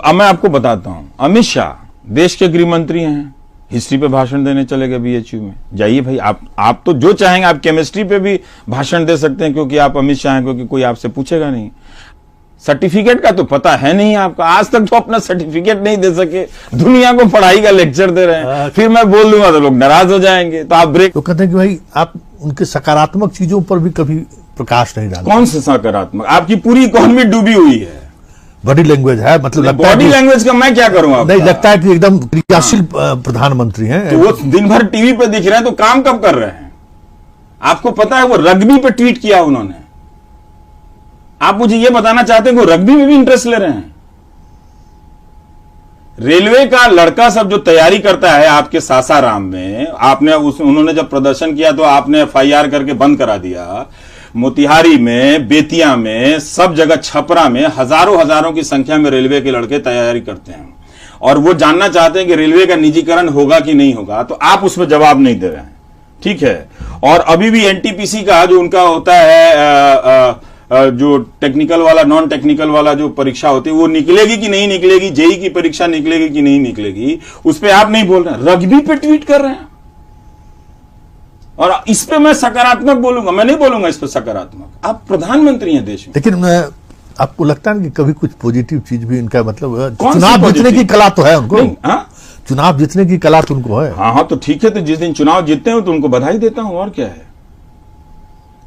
अब मैं आपको बताता हूं, अमित शाह देश के गृह मंत्री हैं, हिस्ट्री पे भाषण देने चले गए बीएचयू में। जाइए भाई, आप तो जो चाहेंगे, आप केमिस्ट्री पे भी भाषण दे सकते हैं क्योंकि आप अमित शाह हैं, क्योंकि कोई आपसे पूछेगा नहीं। सर्टिफिकेट का तो पता है नहीं आपका, आज तक तो अपना सर्टिफिकेट नहीं दे सके, दुनिया को पढ़ाई का लेक्चर दे रहे हैं। फिर मैं बोल दूंगा तो लोग नाराज हो जाएंगे, तो आप ब्रेक। तो कहते हैं कि भाई आप उनके सकारात्मक चीजों पर भी कभी प्रकाश नहीं डालते। कौन से सकारात्मक? आपकी पूरी इकोनॉमी डूबी हुई है। बॉडी लैंग्वेज है, मतलब लगता बॉडी लैंग्वेज का मैं क्या करूं? नहीं, लगता है कि एकदम क्रियाशील प्रधानमंत्री हैं। तो वो दिन भर टीवी पे दिख रहे हैं, तो काम कब कर रहे हैं? आपको पता है वो रग्बी पे ट्वीट किया उन्होंने। आप मुझे ये बताना चाहते हैं कि वो रग्बी में भी इंटरेस्ट ले रहे हैं? रेलवे का लड़का सब जो तैयारी करता है आपके सासाराम में, उन्होंने जब प्रदर्शन किया तो आपने एफआईआर करके बंद करा दिया। मोतिहारी में, बेतिया में, सब जगह, छपरा में हजारों की संख्या में रेलवे के लड़के तैयारी करते हैं और वो जानना चाहते हैं कि रेलवे का निजीकरण होगा कि नहीं होगा, तो आप उसमें जवाब नहीं दे रहे हैं। ठीक है। और अभी भी एनटीपीसी का जो उनका होता है जो टेक्निकल वाला, नॉन टेक्निकल वाला जो परीक्षा होती है, वो निकलेगी कि नहीं निकलेगी, जेई की परीक्षा निकलेगी कि नहीं निकलेगी, उस पर आप नहीं बोल रहे हैं, रग्बी पे ट्वीट कर रहे हैं। और इस पे मैं सकारात्मक बोलूंगा, मैं नहीं बोलूंगा इस पे सकारात्मक। आप प्रधानमंत्री हैं देश में। लेकिन आपको लगता है कि कभी कुछ पॉजिटिव चीज भी इनका, मतलब चुनाव जीतने की कला तो है उनको। चुनाव जीतने की कला तो उनको है। हाँ, तो ठीक है, तो जिस दिन चुनाव जीतते हो तो उनको बधाई देता हूं, और क्या है।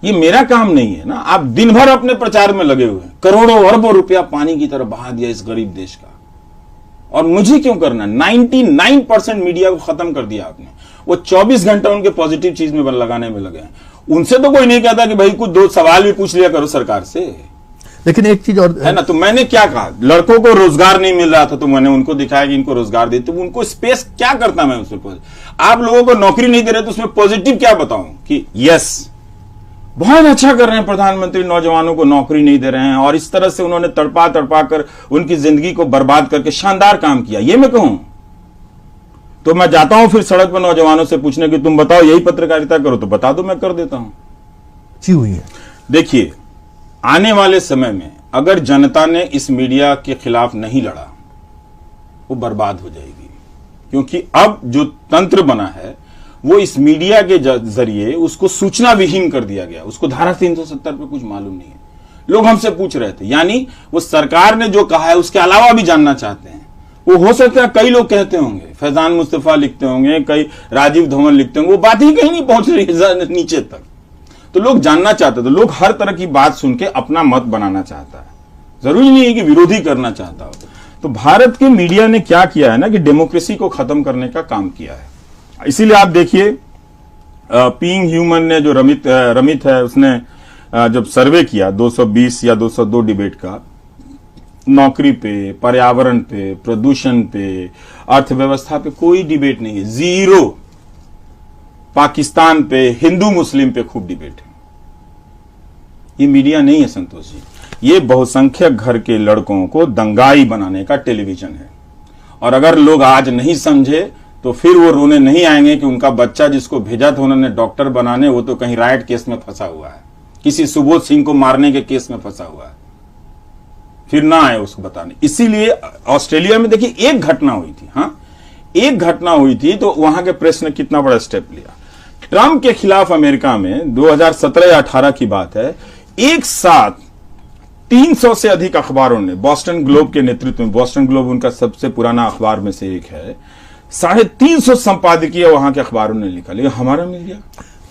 ये मेरा काम नहीं है ना। आप दिन भर अपने प्रचार में लगे हुए हैं, करोड़ों अरबों रुपया पानी की तरह बहा दिया इस गरीब देश का, और मुझे क्यों करना? 99% मीडिया को खत्म कर दिया आपने। वो 24 घंटे उनके पॉजिटिव चीज में लगाने में लगे हैं। उनसे तो कोई नहीं कहता कि भाई कुछ 2 सवाल भी पूछ लिया करो सरकार से। लेकिन एक चीज और है ना, तो मैंने क्या कहा, लड़कों को रोजगार नहीं मिल रहा था तो मैंने उनको दिखाया कि इनको रोजगार दे, तो उनको स्पेस क्या करता मैं उसमें। आप लोगों को नौकरी नहीं दे रहे तो उसमें पॉजिटिव क्या बताऊं कि यस बहुत अच्छा कर रहे हैं प्रधानमंत्री, नौजवानों को नौकरी नहीं दे रहे हैं, और इस तरह से उन्होंने तड़पा कर उनकी जिंदगी को बर्बाद करके शानदार काम किया, ये मैं कहूं। तो मैं जाता हूं फिर सड़क पर नौजवानों से पूछने की तुम बताओ यही पत्रकारिता करो, तो बता दो, मैं कर देता हूं। अच्छी हुई है। देखिए, आने वाले समय में अगर जनता ने इस मीडिया के खिलाफ नहीं लड़ा, वो बर्बाद हो जाएगी। क्योंकि अब जो तंत्र बना है वो इस मीडिया के जरिए उसको सूचना विहीन कर दिया गया। उसको धारा 370 पे कुछ मालूम नहीं है। लोग हमसे पूछ रहे थे, यानी वो सरकार ने जो कहा है उसके अलावा भी जानना चाहते हैं। वो हो सकता है कई लोग कहते होंगे, फैजान मुस्तफा लिखते होंगे, कई राजीव धवन लिखते होंगे, वो बात ही कहीं नहीं पहुंच रही है नीचे तक। तो लोग जानना चाहते, तो लोग हर तरह की बात सुन के अपना मत बनाना चाहता है, जरूरी नहीं है कि विरोधी करना चाहता हो। तो भारत के मीडिया ने क्या किया है ना कि डेमोक्रेसी को खत्म करने का काम किया है। इसीलिए आप देखिए, पीइंग ह्यूमन ने जो रमित है, उसने जब सर्वे किया 220 या 202 डिबेट का, नौकरी पे, पर्यावरण पे, प्रदूषण पे, अर्थव्यवस्था पे कोई डिबेट नहीं है, 0। पाकिस्तान पे, हिंदू मुस्लिम पे खूब डिबेट है। ये मीडिया नहीं है संतोष जी, ये बहुसंख्यक घर के लड़कों को दंगाई बनाने का टेलीविजन है। और अगर लोग आज नहीं समझे तो फिर वो रोने नहीं आएंगे कि उनका बच्चा जिसको भेजा था उन्होंने डॉक्टर बनाने, वो तो कहीं राइट केस में फंसा हुआ है, किसी सुबोध सिंह को मारने के केस में फंसा हुआ है, फिर ना आए उसको बताने। इसीलिए ऑस्ट्रेलिया में देखिए एक घटना हुई थी, हाँ एक घटना हुई थी, तो वहां के प्रेस ने कितना बड़ा स्टेप लिया। ट्रंप के खिलाफ अमेरिका में 2017 या 18 की बात है, एक साथ 300 से अधिक अखबारों ने, बॉस्टन ग्लोब के नेतृत्व में, बॉस्टन ग्लोब उनका सबसे पुराना अखबार में से एक है, 350 संपादकीय वहां के अखबारों ने लिखा। लेकिन हमारा मीडिया,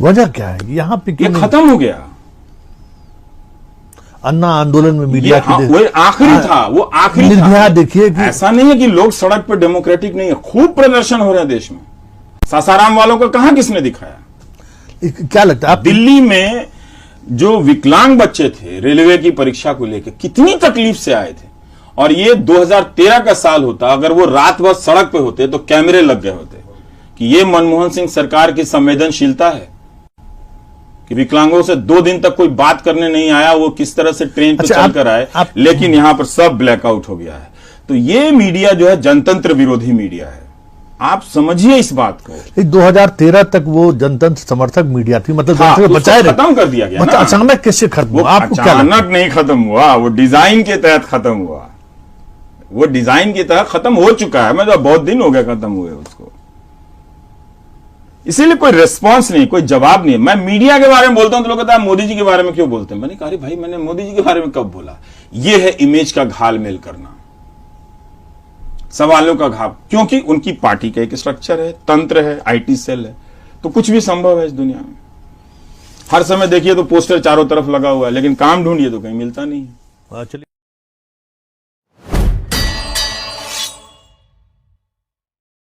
वजह क्या है यहाँ पे? ये खत्म हो गया। अन्ना आंदोलन में मीडिया वो आखिरी था, वो आखिरी निर्भया देखिए कि ऐसा नहीं है कि लोग सड़क पर डेमोक्रेटिक नहीं है, खूब प्रदर्शन हो रहा है देश में। सासाराम वालों को कहां किसने दिखाया? क्या लगता है दिल्ली में जो विकलांग बच्चे थे रेलवे की परीक्षा को लेकर कितनी तकलीफ से आए थे, और ये 2013 का साल होता, अगर वो रात भर सड़क पे होते तो कैमरे लग गए होते कि ये मनमोहन सिंह सरकार की संवेदनशीलता है कि विकलांगों से 2 दिन तक कोई बात करने नहीं आया, वो किस तरह से ट्रेन पे चलकर आए, लेकिन यहां पर सब ब्लैकआउट हो गया है। तो ये मीडिया जो है जनतंत्र विरोधी मीडिया है, आप समझिए इस बात को। 2013 तक वो जनतंत्र समर्थक मीडिया थी, मतलब हाँ, बचाए खत्म कर दिया गया ना। अचानक कैसे खत्म हुआ? अचानक नहीं खत्म हुआ, वो डिजाइन के तहत खत्म हुआ। वो डिजाइन की तरह खत्म हो चुका है, मतलब बहुत दिन हो गया खत्म हुए उसको। इसीलिए कोई रिस्पांस नहीं, कोई जवाब नहीं। मैं मीडिया के बारे में बोलता हूं तो लोग कहते हैं मोदी जी के बारे में क्यों बोलते हैं। मैंने कहा अरे भाई मैंने मोदी जी के बारे में कब बोला। यह है इमेज का घालमेल करना, सवालों का घाव, क्योंकि उनकी पार्टी का एक स्ट्रक्चर है, तंत्र है, आईटी सेल है, तो कुछ भी संभव है इस दुनिया में। हर समय देखिए तो पोस्टर चारों तरफ लगा हुआ है, लेकिन काम ढूंढिए तो कहीं मिलता नहीं है। चलिए।